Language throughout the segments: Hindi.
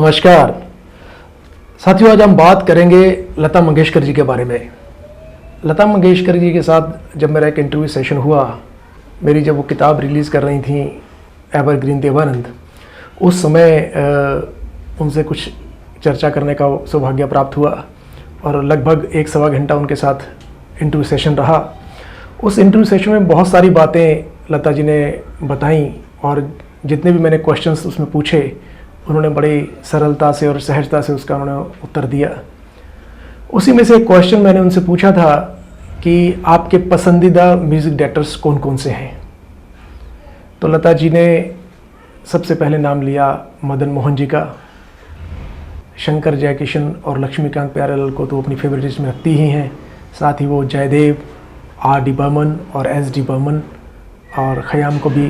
नमस्कार साथियों, आज हम बात करेंगे लता मंगेशकर जी के बारे में। लता मंगेशकर जी के साथ जब मेरा एक इंटरव्यू सेशन हुआ, मेरी जब वो किताब रिलीज़ कर रही थी एवरग्रीन देवानंद, उस समय उनसे कुछ चर्चा करने का सौभाग्य प्राप्त हुआ और लगभग 1-1.25 घंटा उनके साथ इंटरव्यू सेशन रहा। उस इंटरव्यू सेशन में बहुत सारी बातें लता जी ने बताई और जितने भी मैंने क्वेश्चंस उसमें पूछे, उन्होंने बड़ी सरलता से और सहजता से उसका उन्होंने उत्तर दिया। उसी में से एक क्वेश्चन मैंने उनसे पूछा था कि आपके पसंदीदा म्यूज़िक डायरेक्टर्स कौन कौन से हैं। तो लता जी ने सबसे पहले नाम लिया मदन मोहन जी का। शंकर जयकिशन और लक्ष्मीकांत प्यारेलाल को तो अपनी फेवरेट लिस्ट में रखती ही हैं। साथ ही वो जयदेव, R.D. बर्मन और S.D. बर्मन और खयाम को भी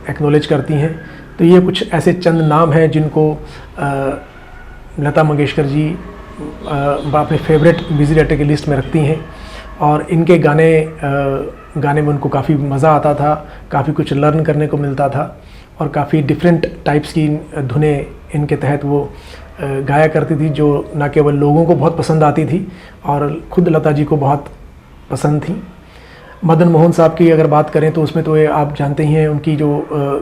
एक्नॉलेज करती हैं। तो ये कुछ ऐसे चंद नाम हैं जिनको लता मंगेशकर जी अपने फेवरेट म्यूज़िक डायरेक्टर की लिस्ट में रखती हैं और इनके गाने में उनको काफ़ी मज़ा आता था, काफ़ी कुछ लर्न करने को मिलता था और काफ़ी डिफरेंट टाइप्स की धुनें इनके तहत वो गाया करती थी, जो ना केवल लोगों को बहुत पसंद आती थी और ख़ुद लता जी को बहुत पसंद थी। मदन मोहन साहब की अगर बात करें तो उसमें तो ये आप जानते ही हैं, उनकी जो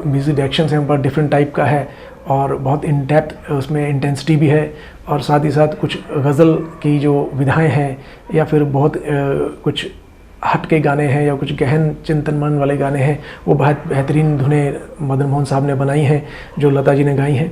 म्यूज़िक डायरेक्शंस हैं बहुत डिफरेंट टाइप का है और बहुत इन डेप्थ उसमें इंटेंसिटी भी है और साथ ही साथ कुछ गज़ल की जो विधाएं हैं या फिर बहुत कुछ हट के गाने हैं या कुछ गहन चिंतन मन वाले गाने हैं, वो बहुत बेहतरीन धुनें मदन मोहन साहब ने बनाई हैं जो लता जी ने गाई हैं।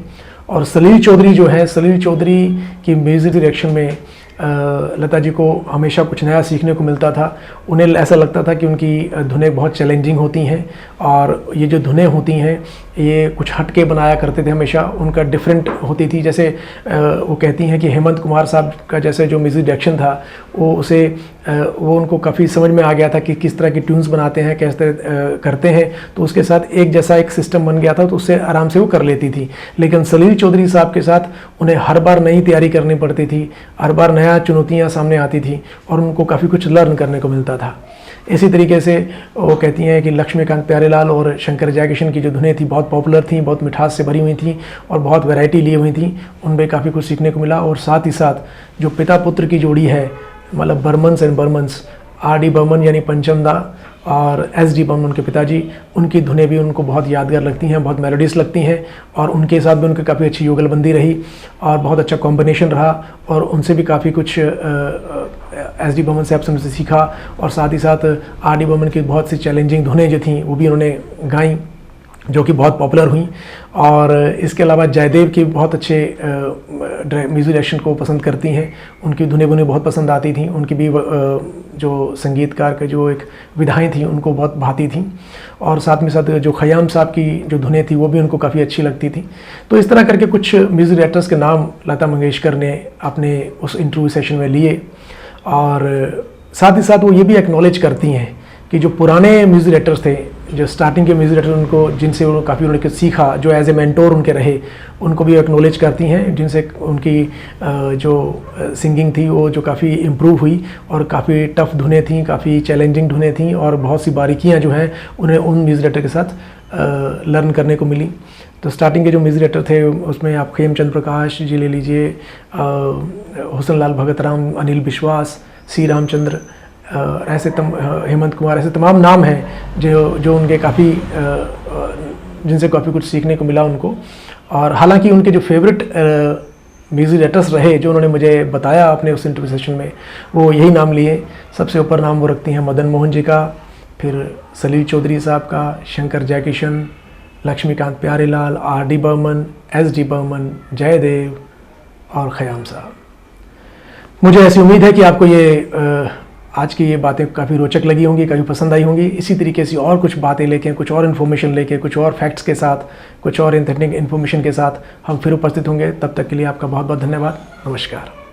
और सलील चौधरी जो है, सलील चौधरी की म्यूज़िक डायरेक्शन में लता जी को हमेशा कुछ नया सीखने को मिलता था। उन्हें ऐसा लगता था कि उनकी धुनें बहुत चैलेंजिंग होती हैं और ये जो धुनें होती हैं ये कुछ हटके बनाया करते थे, हमेशा उनका डिफरेंट होती थी। जैसे वो कहती हैं कि हेमंत कुमार साहब का जैसे जो म्यूज़िक डायरेक्शन था वो उनको काफ़ी समझ में आ गया था कि किस तरह की ट्यून्स बनाते हैं, कैसे करते हैं, तो उसके साथ एक जैसा एक सिस्टम बन गया था, तो उससे आराम से वो कर लेती थी। लेकिन सलील चौधरी साहब के साथ उन्हें हर बार नई तैयारी करनी पड़ती थी, हर बार नया चुनौतियाँ सामने आती थी और उनको काफ़ी कुछ लर्न करने को मिलता था। इसी तरीके से वो कहती हैं कि लक्ष्मीकांत प्यारेलाल और शंकर जयकिशन की जो धुनें थी बहुत पॉपुलर थी, बहुत मिठास से भरी हुई थी और बहुत वैरायटी लिए हुई थी, उनमें काफ़ी कुछ सीखने को मिला। और साथ ही साथ जो पिता पुत्र की जोड़ी है, मतलब बर्मन्स एंड बर्मन्स, R.D. बर्मन यानी पंचमदा और S.D. बर्मन के पिताजी, उनकी धुनें भी उनको बहुत यादगार लगती हैं, बहुत मेलोडियस लगती हैं और उनके साथ भी उनकी काफ़ी अच्छी युगलबंदी रही और बहुत अच्छा कॉम्बिनेशन रहा और उनसे भी काफ़ी कुछ S.D. बर्मन से आपसे उनसे सीखा। और साथ ही साथ R.D. बर्मन की बहुत सी चैलेंजिंग धुनें जो थीं वो भी उन्होंने गाई, जो कि बहुत पॉपुलर हुई। और इसके अलावा जयदेव की बहुत अच्छे म्यूज़िक डायरेक्शन को पसंद करती हैं, उनकी धुनें उन्हें बहुत पसंद आती थी, उनकी भी जो संगीतकार के जो एक विधाएं थी उनको बहुत भाती थी। और साथ में साथ जो खयाम साहब की जो धुनें थी वो भी उनको काफ़ी अच्छी लगती थी। तो इस तरह करके कुछ म्यूज़िक डायरेक्टर्स के नाम लता मंगेशकर ने अपने उस इंटरव्यू सेशन में लिए। और साथ ही साथ वो ये भी एक्नॉलेज करती हैं कि जो पुराने म्यूज़िक डायरेक्टर्स थे, जो स्टार्टिंग के म्यूज़िक डायरेक्टर, उनको जिनसे उन्होंने काफ़ी उन्होंने सीखा, जो एज ए मेंटोर उनके रहे, उनको भी एक्नॉलेज करती हैं, जिनसे उनकी जो सिंगिंग थी वो जो काफ़ी इम्प्रूव हुई और काफ़ी टफ धुनें थी, काफ़ी चैलेंजिंग धुनें थी और बहुत सी बारीकियाँ जो हैं उन्हें उन म्यूज़िक डायरेक्टर के साथ लर्न करने को मिली। तो स्टार्टिंग के जो म्यूज़िक डायरेक्टर थे उसमें आप खेमचंद प्रकाश जी ले लीजिए, हुसन लाल भगत राम, अनिल विश्वास, सी रामचंद्र, ऐसे हेमंत कुमार, ऐसे तमाम नाम हैं जो उनके काफ़ी जिनसे काफ़ी कुछ सीखने को मिला उनको। और हालांकि उनके जो फेवरेट म्यूज़िक डायरेक्टर्स रहे जो उन्होंने मुझे बताया अपने उस इंटरव्यू सेशन में, वो यही नाम लिए। सबसे ऊपर नाम वो रखती हैं मदन मोहन जी का, फिर सलील चौधरी साहब का, शंकर जयकिशन, लक्ष्मीकांत प्यारेलाल, R.D. बर्मन, S.D. बर्मन, जयदेव और खयाम साहब। मुझे ऐसी उम्मीद है कि आपको ये आज की ये बातें काफ़ी रोचक लगी होंगी, काफ़ी पसंद आई होंगी। इसी तरीके से और कुछ बातें लेके, कुछ और इन्फॉर्मेशन लेके, कुछ और फैक्ट्स के साथ, कुछ और इंटरेस्टिंग इन्फॉर्मेशन के साथ हम फिर उपस्थित होंगे। तब तक के लिए आपका बहुत बहुत धन्यवाद। नमस्कार।